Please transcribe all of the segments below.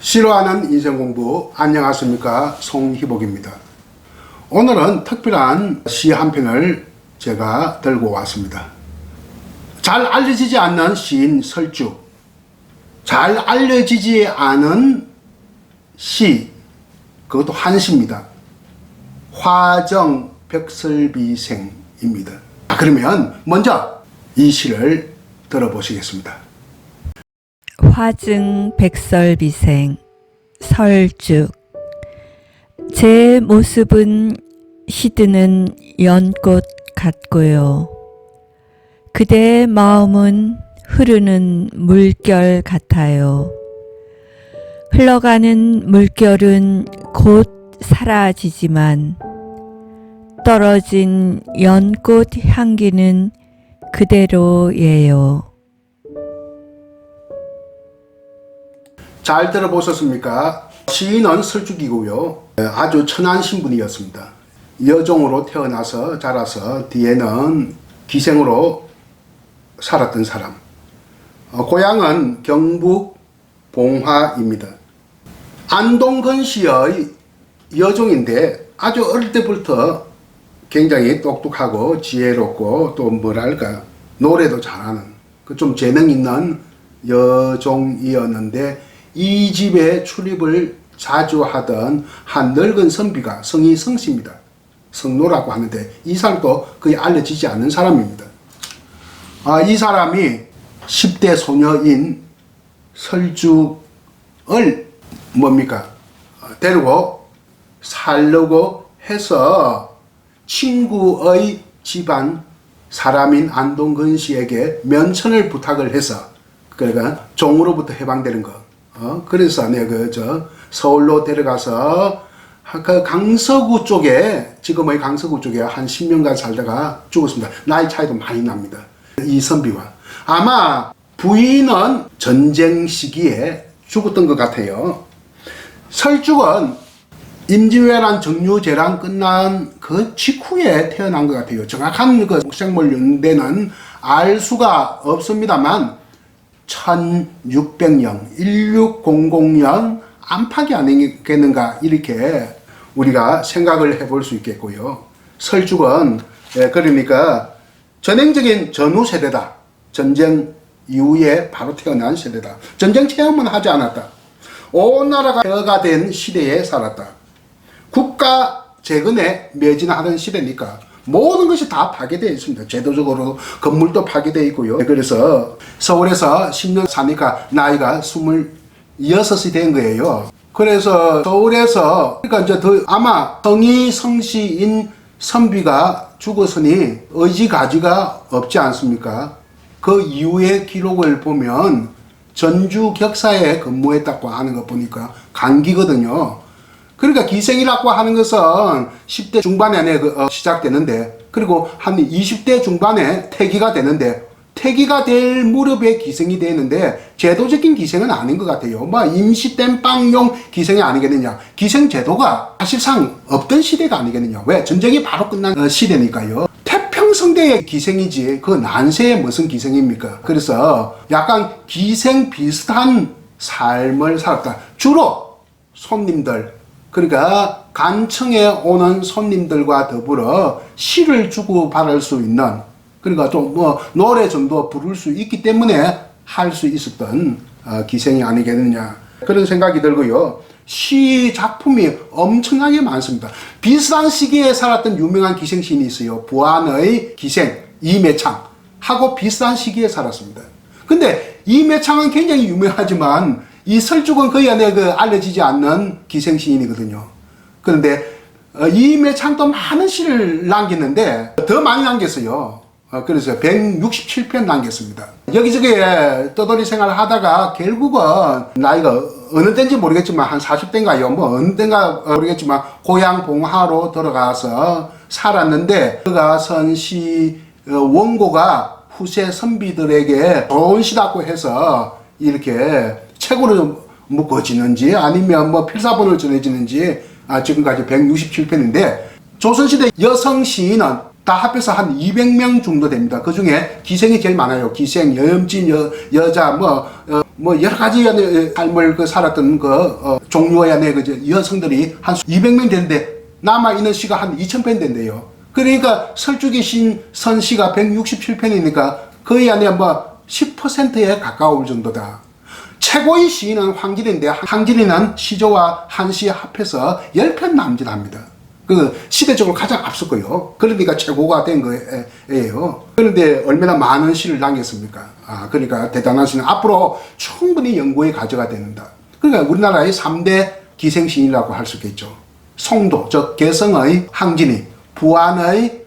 싫어하는 인생공부, 안녕하십니까, 송희복입니다. 오늘은 특별한 시 한 편을 제가 들고 왔습니다. 잘 알려지지 않는 시인 설주, 잘 알려지지 않은 시, 그것도 한시입니다. 화정백설비생입니다. 그러면 먼저 이 시를 들어보시겠습니다. 화증백설비생 설죽. 제 모습은 시드는 연꽃 같고요. 그대의 마음은 흐르는 물결 같아요. 흘러가는 물결은 곧 사라지지만 떨어진 연꽃 향기는 그대로예요. 잘 들어보셨습니까? 시인은 설죽이고요. 아주 천한 신분이었습니다. 여종으로 태어나서 자라서 뒤에는 기생으로 살았던 사람. 고향은 경북 봉화입니다. 안동근 씨의 여종인데 아주 어릴 때부터 굉장히 똑똑하고 지혜롭고 또 뭐랄까 노래도 잘하는 그 좀 재능 있는 여종이었는데 이 집에 출입을 자주 하던 한 늙은 선비가 성이 성씨입니다. 성노라고 하는데 이 사람도 거의 알려지지 않는 사람입니다. 이 사람이 10대 소녀인 설죽을 뭡니까? 데리고 살려고 해서 친구의 집안 사람인 안동근 씨에게 면천을 부탁을 해서 그러니까 종으로부터 해방되는 거. 그래서 내가 서울로 데려가서 그 강서구 쪽에 지금의 강서구 쪽에 한 10년간 살다가 죽었습니다. 나이 차이도 많이 납니다. 이 선비와 아마 부인은 전쟁 시기에 죽었던 것 같아요. 설죽은 임진왜란 정유재랑 끝난 그 직후에 태어난 것 같아요. 정확한 그 생물 연대는 알 수가 없습니다만 1600년, 1600년 안팎이 아니겠는가 이렇게 우리가 생각을 해볼 수 있겠고요. 설죽은 그러니까 전형적인 전후 세대다. 전쟁 이후에 바로 태어난 세대다. 전쟁 체험은 하지 않았다. 온 나라가 폐허가 된 시대에 살았다. 국가 재건에 매진하던 시대니까 모든 것이 다 파괴되어 있습니다. 제도적으로 건물도 파괴되어 있고요. 그래서 서울에서 10년 사니까 나이가 26이 된 거예요. 그래서 서울에서 그러니까 이제 아마 성이 성씨인 선비가 죽었으니 의지가지가 없지 않습니까? 그 이후의 기록을 보면 전주 격사에 근무했다고 하는 거 보니까 강기거든요. 그러니까 기생이라고 하는 것은 10대 중반에 시작되는데 그리고 한 20대 중반에 퇴기가 되는데 퇴기가 될 무렵에 기생이 되는데 제도적인 기생은 아닌 것 같아요. 임시 땜빵용 기생이 아니겠느냐. 기생 제도가 사실상 없던 시대가 아니겠느냐. 왜? 전쟁이 바로 끝난 시대니까요. 태평성대의 기생이지 그 난세의 무슨 기생입니까? 그래서 약간 기생 비슷한 삶을 살았다. 주로 손님들 그러니까 간청에 오는 손님들과 더불어 시를 주고받을 수 있는 그러니까 좀 노래 정도 부를 수 있기 때문에 할 수 있었던 기생이 아니겠느냐 그런 생각이 들고요. 시 작품이 엄청나게 많습니다. 비슷한 시기에 살았던 유명한 기생 시인이 있어요. 부안의 기생 이매창하고 비슷한 시기에 살았습니다. 근데 이매창은 굉장히 유명하지만 이 설죽은 거의 알려지지 않는 기생 시인이거든요. 그런데 이매창도 많은 시를 남겼는데 더 많이 남겼어요. 그래서 167편 남겼습니다. 여기저기 떠돌이 생활을 하다가 결국은 나이가 어느 때인지 모르겠지만 한 40대인가요? 어느 때인가 모르겠지만 고향 봉화로 들어가서 살았는데 그가 선시 원고가 후세 선비들에게 좋은 시라고 해서 이렇게 책으로 묶어지는지 아니면 필사본을 전해지는지 지금까지 167편인데 조선시대 여성 시인은 다 합해서 한 200명 정도 됩니다. 그 중에 기생이 제일 많아요. 기생, 여염진, 여자, 뭐 여러 가지 삶을 살았던 종류의 여성들이 한 200명 되는데 남아있는 시가 한 2000편 된대요. 그러니까 설주기 선시가 167편이니까 거의 안에 10%에 가까울 정도다. 최고의 시인은 황질인데 황질이는 시조와 한시 합해서 10편 남짓합니다. 그 시대적으로 가장 앞섰고요. 그러니까 최고가 된 거예요. 그런데 얼마나 많은 시를 남겼습니까? 그러니까 대단한 시는 앞으로 충분히 연구의 가져가 된다. 그러니까 우리나라의 3대 기생시인이라고 할 수 있겠죠. 송도, 즉 개성의 항진이, 부안의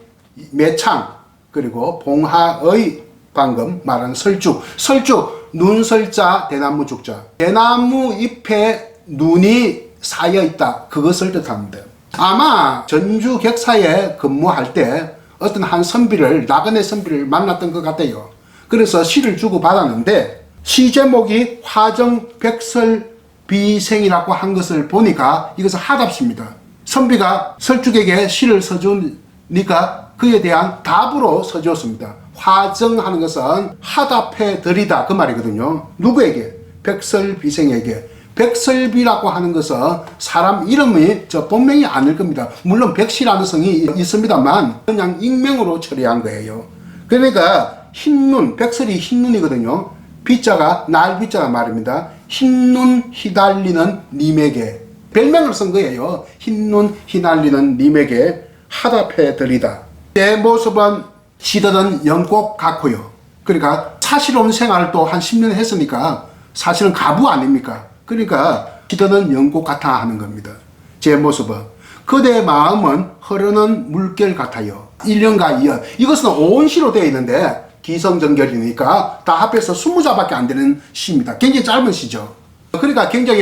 매창, 그리고 봉하의 방금 말한 설죽. 설죽, 눈설자, 대나무 죽자. 대나무 잎에 눈이 쌓여 있다. 그것을 뜻합니다. 아마 전주 객사에 근무할 때 어떤 한 선비를, 나그네 선비를 만났던 것 같아요. 그래서 시를 주고 받았는데 시 제목이 화정백설비생이라고 한 것을 보니까 이것은 하답시입니다. 선비가 설죽에게 시를 써주니까 그에 대한 답으로 써주었습니다. 화정하는 것은 하답해 드리다 그 말이거든요. 누구에게? 백설비생에게. 백설비라고 하는 것은 사람 이름이 본명이 아닐 겁니다. 물론 백시라는 성이 있습니다만 그냥 익명으로 처리한 거예요. 그러니까 흰눈, 백설이 흰눈이거든요. 비자가 날 비자란 말입니다. 흰눈 휘달리는 님에게 별명을 쓴 거예요. 흰눈 휘날리는 님에게 하답해 드리다. 제 모습은 시드는 영국 같고요. 그러니까 사실혼 생활도 한 10년 했으니까 사실은 가부 아닙니까? 그러니까 시드는 영국 같아 하는 겁니다. 제 모습은. 그대의 마음은 흐르는 물결 같아요. 1년과 2년. 이것은 오온시로 되어 있는데 기성정결이니까 다 합해서 20자밖에 안 되는 시입니다. 굉장히 짧은 시죠. 그러니까 굉장히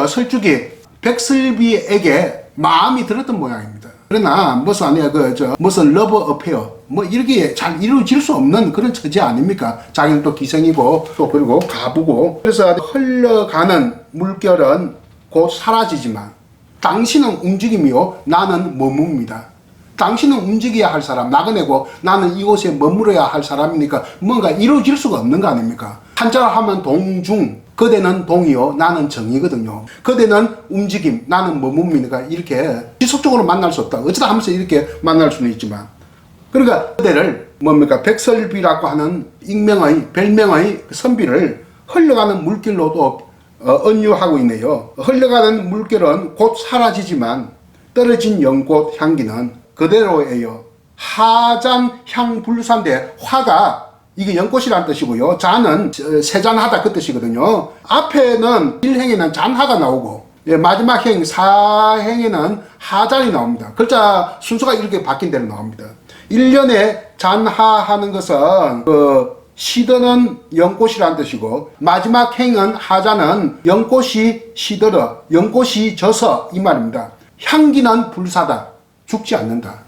설죽이 백설비에게 마음이 들었던 모양입니다. 그러나 무슨 러브 어페어 이렇게 잘 이루어질 수 없는 그런 처지 아닙니까? 자기는 또 기생이고 또 그리고 가부고. 그래서 흘러가는 물결은 곧 사라지지만 당신은 움직임이요 나는 머뭅니다. 당신은 움직여야 할 사람 나그네고 나는 이곳에 머무러야 할 사람이니까 뭔가 이루어질 수가 없는 거 아닙니까? 한자로 하면 동중, 그대는 동이요 나는 정이거든요. 그대는 움직임, 나는 머뭅니까? 이렇게 지속적으로 만날 수 없다. 어쩌다 하면서 이렇게 만날 수는 있지만, 그러니까 그대를 백설비라고 하는 익명의 별명의 선비를 흘러가는 물결로도 언유하고 있네요. 흘러가는 물결은 곧 사라지지만 떨어진 연꽃 향기는 그대로예요. 하잔향불사인데 화가 이게 연꽃이라는 뜻이고요. 잔은 세잔하다 그 뜻이거든요. 앞에는 1행에는 잔하가 나오고 마지막 행 4행에는 하잔이 나옵니다. 글자 순서가 이렇게 바뀐 대로 나옵니다. 1년에 잔하하는 것은 시드는 연꽃이라는 뜻이고 마지막 행은 하잔은 연꽃이 시들어 연꽃이 져서 이 말입니다. 향기는 불사다. 죽지 않는다.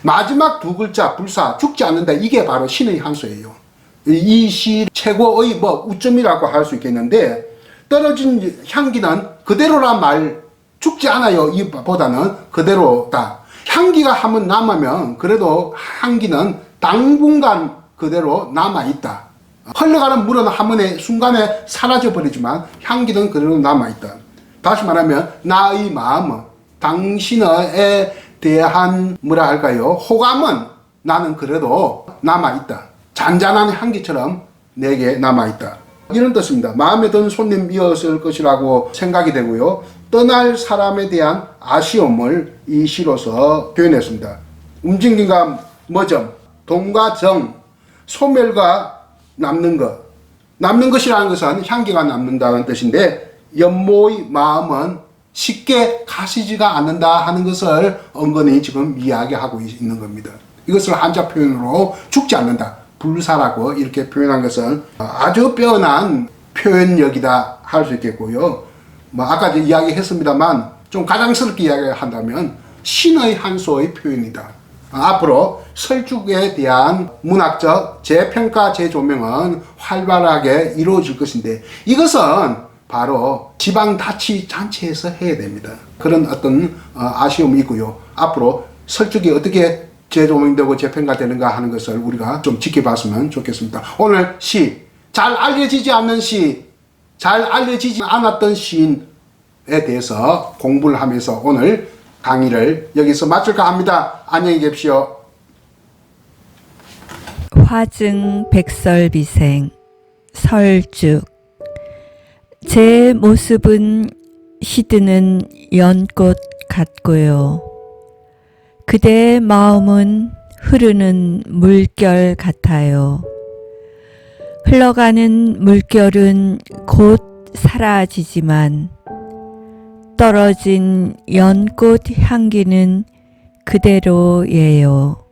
마지막 두 글자 불사 죽지 않는다. 이게 바로 신의 한 수예요. 이 시 최고의 우점이라고 할 수 있겠는데 떨어진 향기는 그대로란 말 죽지 않아요. 이보다는 그대로다. 향기가 한번 남으면 그래도 향기는 당분간 그대로 남아있다. 흘러가는 물은 한 번에 순간에 사라져버리지만 향기는 그대로 남아있다. 다시 말하면 나의 마음은 당신에 대한 호감은 나는 그래도 남아있다. 잔잔한 향기처럼 내게 남아있다. 이런 뜻입니다. 마음에 든 손님이었을 것이라고 생각이 되고요. 떠날 사람에 대한 아쉬움을 이 시로서 표현했습니다. 움직임과 뭐점, 동과 정, 소멸과 남는 것. 남는 것이라는 것은 향기가 남는다는 뜻인데 연모의 마음은 쉽게 가시지가 않는다 하는 것을 은근히 지금 이야기하고 있는 겁니다. 이것을 한자 표현으로 죽지 않는다. 불사라고 이렇게 표현한 것은 아주 빼어난 표현력이다 할 수 있겠고요. 아까 이야기했습니다만 좀 가장스럽게 이야기한다면 신의 한 수의 표현이다. 앞으로 설죽에 대한 문학적 재평가 재조명은 활발하게 이루어질 것인데 이것은 바로 지방자치단체에서 해야 됩니다. 그런 어떤 아쉬움이 있고요. 앞으로 설죽이 어떻게 재조명되고 재평가되는가 하는 것을 우리가 좀 지켜봤으면 좋겠습니다. 오늘 시, 잘 알려지지 않는 시, 잘 알려지지 않았던 시인에 대해서 공부를 하면서 오늘 강의를 여기서 마칠까 합니다. 안녕히 계십시오. 화증 백설비생 설죽 제 모습은 시드는 연꽃 같고요. 그대의 마음은 흐르는 물결 같아요. 흘러가는 물결은 곧 사라지지만 떨어진 연꽃 향기는 그대로예요.